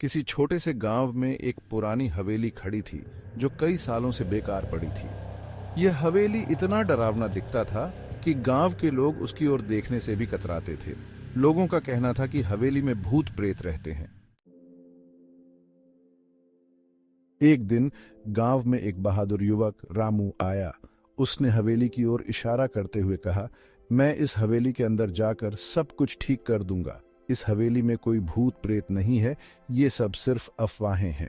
किसी छोटे से गांव में एक पुरानी हवेली खड़ी थी जो कई सालों से बेकार पड़ी थी। यह हवेली इतना डरावना दिखता था कि गांव के लोग उसकी ओर देखने से भी कतराते थे। लोगों का कहना था कि हवेली में भूत प्रेत रहते हैं। एक दिन गांव में एक बहादुर युवक रामू आया। उसने हवेली की ओर इशारा करते हुए कहा, मैं इस हवेली के अंदर जाकर सब कुछ ठीक कर दूंगा। इस हवेली में कोई भूत प्रेत नहीं है, ये सब सिर्फ अफवाहें हैं।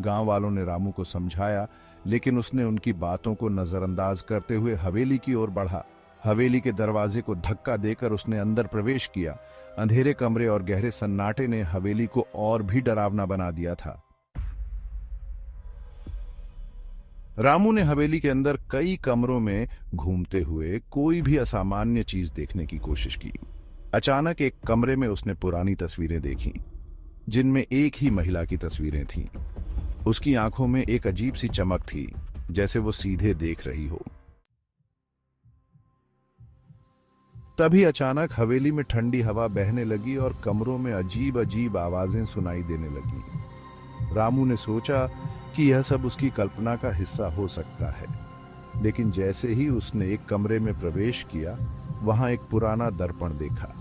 गांव वालों ने रामू को समझाया, लेकिन उसने उनकी बातों को नजरअंदाज करते हुए हवेली की ओर बढ़ा। हवेली के दरवाजे को धक्का देकर उसने अंदर प्रवेश किया। अंधेरे कमरे और गहरे सन्नाटे ने हवेली को और भी डरावना बना दिया था। रामू ने हवेली के अंदर कई कमरों में घूमते हुए कोई भी असामान्य चीज देखने की कोशिश की। अचानक एक कमरे में उसने पुरानी तस्वीरें देखीं, जिनमें एक ही महिला की तस्वीरें थीं। उसकी आंखों में एक अजीब सी चमक थी, जैसे वो सीधे देख रही हो। तभी अचानक हवेली में ठंडी हवा बहने लगी और कमरों में अजीब अजीब आवाजें सुनाई देने लगी। रामू ने सोचा कि यह सब उसकी कल्पना का हिस्सा हो सकता है, लेकिन जैसे ही उसने एक कमरे में प्रवेश किया, वहां एक पुराना दर्पण देखा।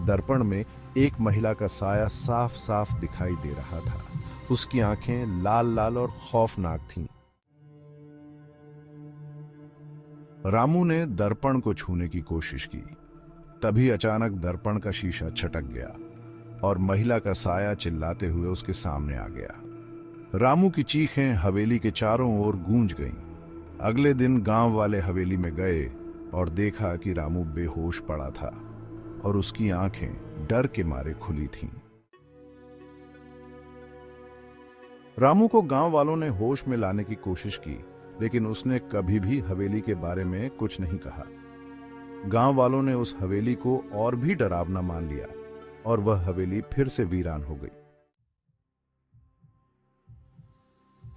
दर्पण में एक महिला का साया साफ साफ दिखाई दे रहा था। उसकी आंखें लाल लाल और खौफनाक थीं। रामू ने दर्पण को छूने की कोशिश की। तभी अचानक दर्पण का शीशा छटक गया और महिला का साया चिल्लाते हुए उसके सामने आ गया। रामू की चीखें हवेली के चारों ओर गूंज गईं। अगले दिन गांव वाले हवेली में गए और देखा कि रामू बेहोश पड़ा था और उसकी आंखें डर के मारे खुली थीं। रामू को गांव वालों ने होश में लाने की कोशिश की, लेकिन उसने कभी भी हवेली के बारे में कुछ नहीं कहा। गांव वालों ने उस हवेली को और भी डरावना मान लिया और वह हवेली फिर से वीरान हो गई।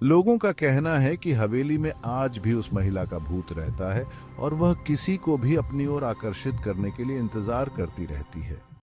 लोगों का कहना है कि हवेली में आज भी उस महिला का भूत रहता है और वह किसी को भी अपनी ओर आकर्षित करने के लिए इंतजार करती रहती है।